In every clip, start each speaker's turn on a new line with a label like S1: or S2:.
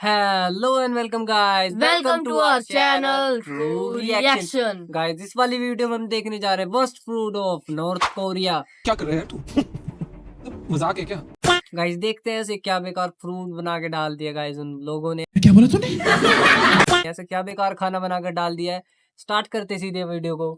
S1: Hello and welcome guys,
S2: welcome to our channel true reaction.
S1: Guys, इस वाली video में हम देखने जा रहे हैं worst food of North Korea.
S3: क्या कर रहे हैं तू? मजाक है क्या?
S1: गाइस, देखते हैं ऐसे क्या बेकार फ्रूट बना के डाल दिया गाइस उन लोगों ने।
S3: क्या बोला तूने?
S1: ऐसे क्या बेकार खाना बनाकर डाल दिया है। स्टार्ट करते सीधे वीडियो को।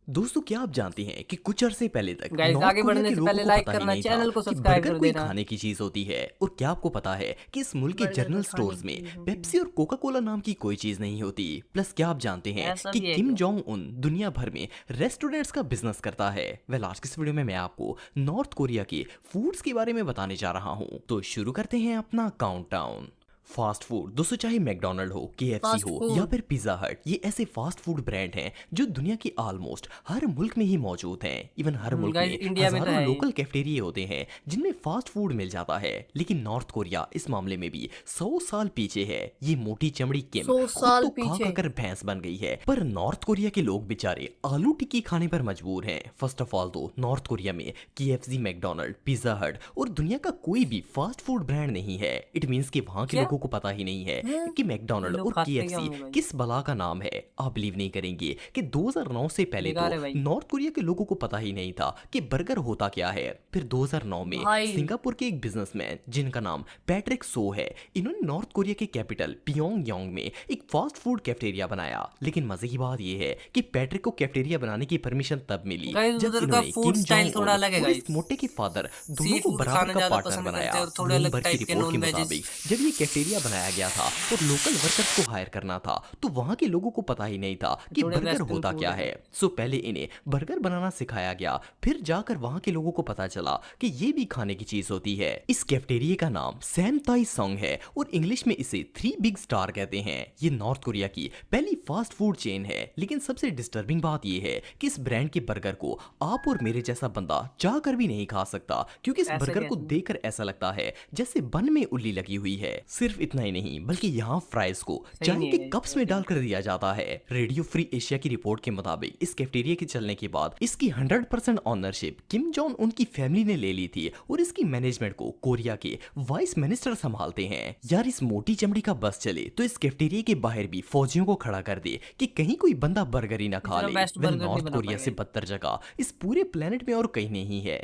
S4: दोस्तों, क्या आप जानते हैं कि कुछ अरसे पहले तक
S1: गाइस,
S4: नॉर्थ
S1: आगे
S4: कोरिया
S1: बढ़ने
S4: के
S1: से
S4: लोगों
S1: पहले
S4: को
S1: लाइक
S4: पता ही
S1: करना,
S4: नहीं था
S1: चैनल को
S4: कि
S1: सब्सक्राइब
S4: बर्गर
S1: कर
S4: कोई
S1: देना।
S4: खाने की चीज होती है। और क्या आपको पता है कि इस मुल्क के
S2: बर्गर
S4: जनरल
S2: तो खाने
S4: स्टोर्स
S2: की
S4: में
S2: चीज होती
S4: पेप्सी और कोका कोला नाम की कोई चीज नहीं होती। प्लस क्या आप जानते हैं
S2: ऐसा
S4: कि
S2: भी है
S4: किम
S2: क्या?
S4: जोंग उन दुनिया भर में रेस्टोरेंट्स का बिजनेस करता है। वेल, आज की इस वीडियो में मैं आपको नॉर्थ कोरिया के फूड्स के बारे में बताने जा रहा हूँ। तो शुरू करते हैं अपना काउंटडाउन। फास्ट फूड दोस्तों, चाहे मैकडोनल्ड हो, KFC
S2: फास्ट
S4: हो
S2: फूड।
S4: या फिर पिज्जा हट, ये ऐसे फास्ट फूड ब्रांड हैं जो दुनिया के ऑलमोस्ट हर मुल्क में ही मौजूद हैं। इवन हर मुल्क
S1: गाइस,
S4: में
S1: इंडिया में तो
S4: हजारों
S1: है ही।
S4: लोकल कैफेटेरिया होते हैं जिनमें फास्ट फूड मिल जाता है। लेकिन नॉर्थ कोरिया इस मामले में भी 100 साल पीछे है। ये मोटी चमड़ी किम
S2: 100
S4: खुद
S2: साल
S4: तो खा
S2: पीछे।
S4: कर भैंस बन गई है, पर नॉर्थ कोरिया के लोग बेचारे आलू टिक्की खाने पर मजबूर हैं। फर्स्ट ऑफ ऑल तो नॉर्थ कोरिया में KFC, मैकडोनल्ड, पिज्जा हट और दुनिया का कोई भी फास्ट फूड ब्रांड नहीं है। इट मींस कि वहां के
S1: क्या?
S4: लोगों को पता ही नहीं है कि
S1: ये
S4: मैकडोनल्ड
S1: लोग
S4: और
S1: खाते क्या
S4: KFC
S1: होंगे भाई?
S4: किस बला का नाम है। आप बिलीव नहीं करेंगे कि 2009 से पहले
S1: बेकार है
S4: तो
S1: भाई।
S4: नॉर्थ कोरिया के लोगों को पता ही नहीं था कि बर्गर होता क्या है। फिर 2009 में
S2: भाई।
S4: सिंगापुर के एक बिजनेसमैन जिनका नाम पैट्रिक सो है, इन्होंने नॉर्थ कोरिया के कैपिटल पियोंगयांग में एक फास्ट फूड कैफेटेरिया बनाया। लेकिन मजे की बात यह है कि पैट्रिक को कैफेटेरिया बनाने की परमिशन तब मिली
S1: गाइस,
S4: जब
S1: उधर का
S4: इन्होंने
S1: फूड
S4: किम
S1: स्टाइल
S4: जोंग
S1: थोड़ा
S4: उन
S1: अलग है
S4: और
S1: गाइस।
S4: इस मोटे के फादर दोनों
S1: सी
S4: को
S1: फूड
S4: बराबर
S1: खाना
S4: का
S1: ज्यादा
S4: पार्टनर
S1: पसंद करते
S4: बनाया।
S1: हैं और थोड़े अलग
S4: ब्लूमबर्ग की
S1: टाइप के
S4: रिपोर्ट के
S1: नॉन वेजेस।
S4: मुताबिक जब ये कैफेटेरिया बनाया गया था और लोकल वर्कर्स को हायर करना था तो वहां के लोगों को पता ही नहीं था कि
S1: थोड़े
S4: बर्गर
S1: वेस्टर्न
S4: होता
S1: फूड
S4: क्या
S1: है।
S4: है। सो पहले इन्हें बर्गर बनाना सिखाया गया, फिर जाकर वहां के लोगों को पता चला कि ये भी खाने की चीज होती है। इस कैफेटेरिया का नाम सैम ताई सोंग है और इंग्लिश में इसे 3 बिग स्टार कहते हैं। ये नॉर्थ कोरिया की पहली फास्ट फूड चेन है। लेकिन सबसे डिस्टर्बिंग बात यह है कि इस ब्रांड के बर्गर को आप और मेरे जैसा बंदा चाह कर भी नहीं खा सकता, क्योंकि इस
S1: ऐसे
S4: बर्गर को
S1: कैसे?
S4: देखकर ऐसा लगता है जैसे बन में उल्ली लगी हुई है। सिर्फ इतना ही नहीं, बल्कि यहाँ फ्राइज को
S1: सही
S4: चाय
S1: नहीं
S4: के
S1: है
S4: कप्स में डालकर दिया जाता है। रेडियो फ्री एशिया की रिपोर्ट के मुताबिक इस कैफेटेरिया के चलने के बाद इसकी 100% ऑनरशिप किम जोंग उनकी फैमिली ने ले ली थी और इसकी मैनेजमेंट को कोरिया के वाइस मिनिस्टर संभालते हैं। यार, इस मोटी चमड़ी का बस चले तो इस कैफेटेरिया के बाहर भी फौजियों को खड़ा कर दे कि कहीं कोई बंदा बर्गर ही ना खा
S1: इतना
S4: ले।
S1: बेस्ट
S4: वेल,
S1: बर्गर नहीं
S4: नॉर्थ
S1: बना
S4: कोरिया से
S1: पाएंगे।
S4: बदतर जगह इस पूरे प्लेनेट में और कहीं नहीं है।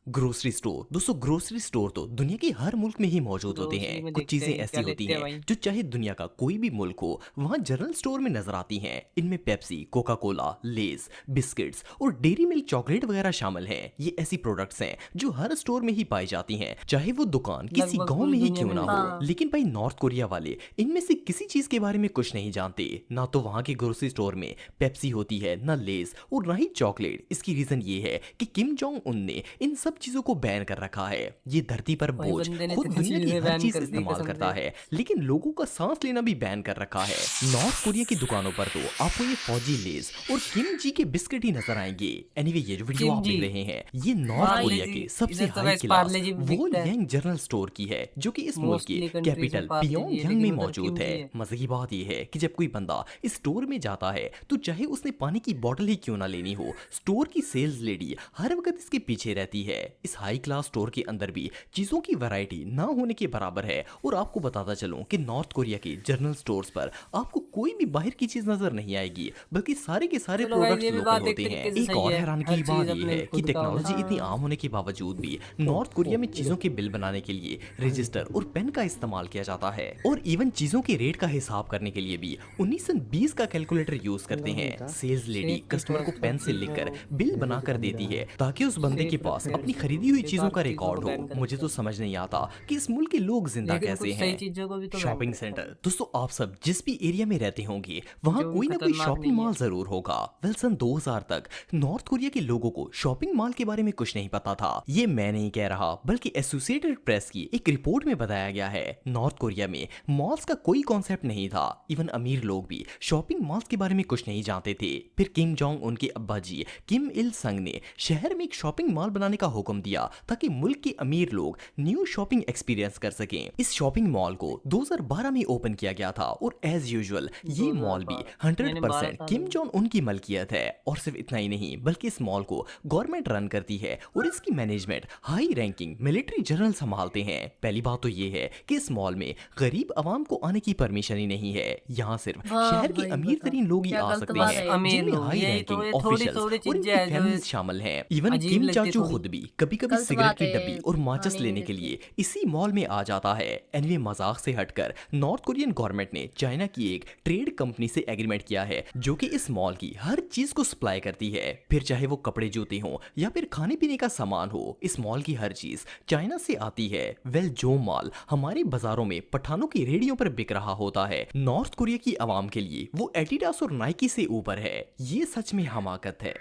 S4: ग्रोसरी स्टोर दोस्तों, ग्रोसरी स्टोर तो दुनिया के हर मुल्क में ही मौजूद होते
S1: ग्रोसरी
S4: हैं।
S1: में
S4: कुछ
S1: देखते
S4: चीजें
S1: हैं
S4: ऐसी
S1: क्या
S4: होती
S1: लेते हैं
S4: हैं
S1: भाई।
S4: जो चाहे दुनिया का कोई भी मुल्क हो वहां जनरल स्टोर में नजर आती हैं। इनमें पेप्सी, कोका कोला, लेज, बिस्किट्स और डेयरी मिल्क चॉकलेट वगैरह शामिल हैं। ये ऐसी प्रोडक्ट्स हैं जो हर स्टोर में ही पाई जाती हैं, चाहे वो दुकान किसी
S1: लगभग
S4: गांव
S1: पूरी
S4: में ही
S1: दुनिया
S4: क्यों ना
S1: में
S4: हो।
S1: मिलते
S2: हैं।
S4: लेकिन भाई, नॉर्थ कोरिया वाले इनमें से किसी चीज के बारे में कुछ नहीं जानते। ना तो वहां के ग्रोसरी स्टोर में पेप्सी होती है, ना लेज और ना ही चॉकलेट। इसकी रीजन ये है कि किम जोंग उन ने इन सब चीजों को बैन कर रखा है। ये धरती पर
S1: भाई,
S4: बोझ
S1: बंदे ने
S4: खुद
S1: इतनी
S4: दुनिया की
S1: चीजें
S4: हर
S1: बैन
S4: चीज
S1: कर दी
S4: इस्तेमाल
S1: कसम
S4: करता
S1: से।
S4: है, लेकिन लोगों का सांस लेना भी बैन कर रखा है। नॉर्थ कोरिया की दुकानों पर तो आपको ये फौजी लेज और किम जी के बिस्किट ही नजर आएंगे। एनीवे, ये जो वीडियो
S1: किम
S4: आप देख
S1: जी।
S4: रहे हैं ये नॉर्थ
S1: पार्ले
S4: कोरिया
S1: जी,
S4: के सबसे
S1: इधर तो
S4: हाई
S1: वैसे
S4: क्लास
S1: पार्ले जी भी
S4: वो
S1: बिकता है।
S4: यंग जनरल स्टोर की है जो कि इस मुल्क के
S1: मोस्टली कंट्रीज में
S4: कैपिटल
S1: पार्ले जी है,
S4: पियोंगयांग
S1: लेकिन
S4: में
S1: उधर
S4: मौजूद
S1: किम
S4: है।
S1: जी है।
S4: मजे की बात यह है कि जब कोई बंदा इस स्टोर में जाता है तो चाहे उसने पानी की बोतल ही क्यों ना लेनी हो, स्टोर की सेल्स लेडी हर वक्त इसके पीछे रहती है। इस हाई क्लास स्टोर के अंदर भी चीजों की वैरायटी ना होने के बराबर है। और आपको बताता चलूं कि नॉर्थ कोरिया के जनरल स्टोर्स पर आपको कोई भी बाहर की चीज नजर नहीं आएगी, बल्कि सारे के सारे
S1: चलो गाइस,
S4: प्रोडक्ट्स
S1: ये भी
S4: लोकल
S1: बात एक
S4: होते हैं।
S1: तरीके से
S4: एक
S1: सही
S4: और
S1: है।
S4: हैरानी
S1: हर
S4: की
S1: चीज
S4: बात यह
S1: अपने
S4: है कि
S1: खुद का
S4: टेक्नोलॉजी
S1: होना
S4: इतनी आम होने के बावजूद भी नॉर्थ कोरिया में चीजों के बिल बनाने के लिए रजिस्टर और पेन का इस्तेमाल किया जाता है। और इवन चीजों के रेट का हिसाब करने के लिए भी 1920 का कैलकुलेटर यूज करते हैं। सेल्स लेडी कस्टमर को पेन से लिखकर बिल बनाकर देती है ताकि उस बंदे के पास अपनी खरीदी हुई चीजों का रिकॉर्ड हो। मुझे तो समझ नहीं आता कि इस मुल्क के लोग जिंदा
S1: लेकिन
S4: कैसे
S1: कुछ सही
S4: हैं।
S1: चीजों को भी तो
S4: शॉपिंग
S1: बैन करते हैं।
S4: सेंटर दोस्तों, आप सब जिस भी एरिया में रहते होंगे वहां
S1: जो भी
S4: कोई ना कोई
S1: खतरनाक
S4: शॉपिंग
S1: नहीं है।
S4: मॉल जरूर होगा। वेल, सन 2000 तक नॉर्थ कोरिया के लोगों को शॉपिंग मॉल के बारे में कुछ नहीं पता था। ये मैं नहीं कह रहा, बल्कि एसोसिएटेड प्रेस की एक रिपोर्ट में बताया गया है। नॉर्थ कोरिया में मॉल्स का कोई कॉन्सेप्ट नहीं था। इवन अमीर लोग भी शॉपिंग मॉल्स के बारे में कुछ नहीं जानते थे। फिर किम जोंग उनके अब्बा जी किम इल संग ने शहर में एक शॉपिंग मॉल बनाने का हुक्म दिया ताकि मुल्क के अमीर लोग न्यू शॉपिंग एक्सपीरियंस कर सकें। इस शॉपिंग मॉल को 2012 में ओपन किया गया था और एज यूजुअल ये मॉल भी 100% किम जोंग उन की मलकियत है। और सिर्फ इतना ही नहीं बल्कि इस मॉल को गवर्नमेंट रन करती है और इसकी management high ranking military general संभालते हैं। पहली बात तो ये है कि इस मॉल में गरीब आवाम को आने की परमिशन ही नहीं है। यहाँ सिर्फ शहर के अमीर तरीन लोग ही आ सकते हैं, जिनमें हाई रैंकिंग ऑफिशियल्स और उनकी फैमिलीज शामिल हैं। इवन किम चाचू खुद भी कभी-कभी सिगरेट की डब्बी और माचिस लेने के लिए इसी मॉल में आ जाता है। एनीवे, मजाक से हटकर नॉर्थ कोरियन गवर्नमेंट ने चाइना की एक ट्रेड कंपनी से एग्रीमेंट किया है जो कि इस मॉल की हर चीज को सप्लाई करती है, फिर चाहे वो कपड़े जूते हो या फिर खाने पीने का सामान हो। इस मॉल की हर चीज चाइना से आती है। वेल, जो माल हमारे बाजारों में पठानों की रेडियो पर बिक रहा होता है, नॉर्थ कोरिया की आवाम के लिए वो एडिडास और नाइकी से ऊपर है। ये सच में हमाकत है।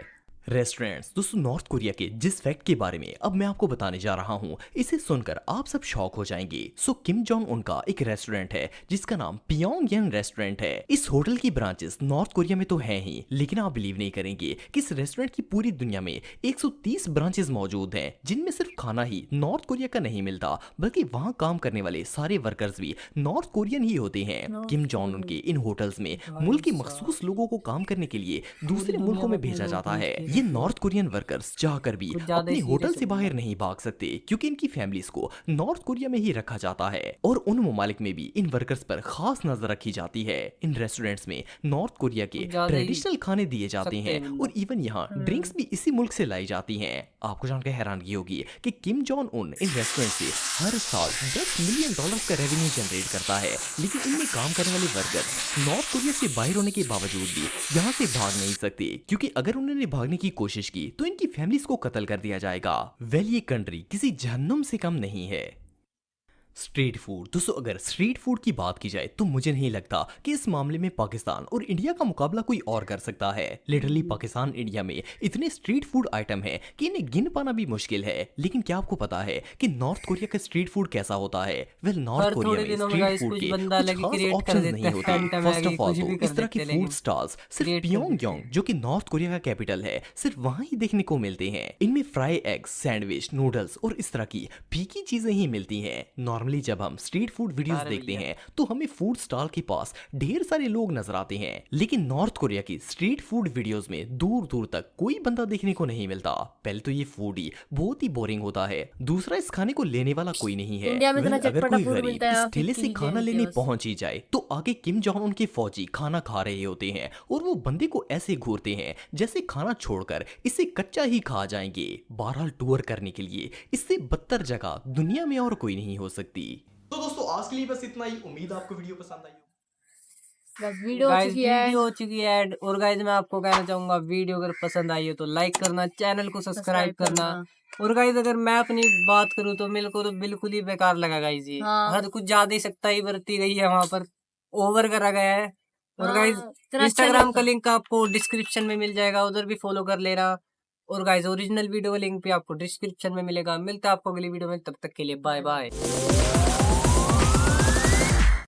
S4: रेस्टोरेंट्स दोस्तों, नॉर्थ कोरिया के जिस फैक्ट के बारे में अब मैं आपको बताने जा रहा हूं, इसे सुनकर आप सब शॉक हो जाएंगे। सो किम जोंग उनका एक रेस्टोरेंट है जिसका नाम पियोंगयांग रेस्टोरेंट है। इस होटल की ब्रांचेस नॉर्थ कोरिया में तो है ही, लेकिन आप बिलीव नहीं करेंगे कि इस रेस्टोरेंट की पूरी दुनिया में 130 ब्रांचेस मौजूद हैं, जिनमें सिर्फ खाना ही नॉर्थ कोरिया का नहीं मिलता बल्कि वहां काम करने वाले सारे वर्कर्स भी नॉर्थ कोरियन ही होते हैं। किम जोंग उनके इन होटल्स में मुल्क के मखसूस लोगों को काम करने के लिए दूसरे मुल्कों में भेजा जाता है। ये नॉर्थ कोरियन वर्कर्स चाहकर भी अपने होटल से बाहर नहीं भाग सकते क्योंकि इनकी फैमिलीज को नॉर्थ कोरिया में ही रखा जाता है और उन ममालिक में भी इन वर्कर्स पर खास नजर रखी जाती है। इन रेस्टोरेंट्स में नॉर्थ कोरिया के ट्रेडिशनल खाने दिए जाते हैं और इवन यहाँ ड्रिंक्स भी इसी मुल्क से लाई जाती हैं। आपको जानकर हैरानगी होगी कि किम जोंग उन इन रेस्टोरेंट से हर साल $10 मिलियन का रेवेन्यू जनरेट करता है, लेकिन इनमें काम करने वाले वर्कर्स नॉर्थ कोरिया से बाहर होने के बावजूद भी यहाँ से भाग नहीं सकते क्योंकि अगर उन्होंने भागने की कोशिश की तो इनकी फैमिलीज को कत्ल कर दिया जाएगा। वेल, ये कंट्री किसी जहन्नुम से कम नहीं है। स्ट्रीट फूड दोस्तों, अगर स्ट्रीट फूड की बात की जाए तो मुझे नहीं लगता कि इस मामले में पाकिस्तान और इंडिया का मुकाबला कोई और कर सकता है। लिटरली पाकिस्तान इंडिया में इतने स्ट्रीट फूड आइटम हैं कि इन्हें गिन पाना भी मुश्किल है। लेकिन क्या आपको पता है कि नॉर्थ कोरिया का स्ट्रीट फूड कैसा होता है? वेल, नॉर्थ कोरिया में स्ट्रीट फूड के कुछ खास ऑप्शंस नहीं होते। फर्स्ट ऑफ ऑल तो इस तरह के फूड स्टॉल्स सिर्फ पियोंगयांग, जो कि नॉर्थ कोरिया का कैपिटल है, सिर्फ वहां ही देखने को मिलते हैं। इनमें फ्राई एग्स, सैंडविच, नूडल्स और इस तरह की फीकी चीजें ही मिलती हैं। नॉर्मली जब हम स्ट्रीट फूड वीडियोस देखते हैं तो हमें फूड स्टॉल के पास ढेर सारे लोग नजर आते हैं, लेकिन नॉर्थ कोरिया की स्ट्रीट फूड वीडियोस में दूर दूर तक कोई बंदा देखने को नहीं मिलता। पहले तो ये फूड ही बहुत ही बोरिंग होता है, दूसरा इस खाने को लेने वाला कोई नहीं है। अगर कोई गरीब इस ठेले से खाना लेने पहुंच ही जाए तो आगे किम जोंग उन के फौजी खाना खा रहे होते हैं और वो बंदे को ऐसे घूरते हैं जैसे खाना छोड़कर इसे कच्चा ही खा जाएंगे। बहरहाल, टूर करने के लिए इससे बदतर जगह दुनिया में और कोई नहीं हो सकती। तो दोस्तों, आज के लिए बस इतना ही। उम्मीद आपको वीडियो पसंद आई हो।
S2: वीडियो
S1: हो चुकी है ऐड। और गाइज मैं आपको कहना चाहूंगा, वीडियो अगर पसंद आई हो तो लाइक करना, चैनल को सब्सक्राइब करना। और गाइज अगर मैं अपनी बात करूं तो मेरे को तो बिल्कुल ही बेकार लगा गाइज। ये हद कुछ ज्यादा ही सख्ताई बरती गई है, वहां पर ओवर करा गया है। और गाइज इंस्टाग्राम का लिंक आपको डिस्क्रिप्शन में मिल जाएगा, उधर भी फॉलो कर लेना। और गाइज ओरिजिनल वीडियो का लिंक भी आपको डिस्क्रिप्शन में मिलेगा। मिलता है आपको अगली वीडियो में, तब तक के लिए बाय बाय।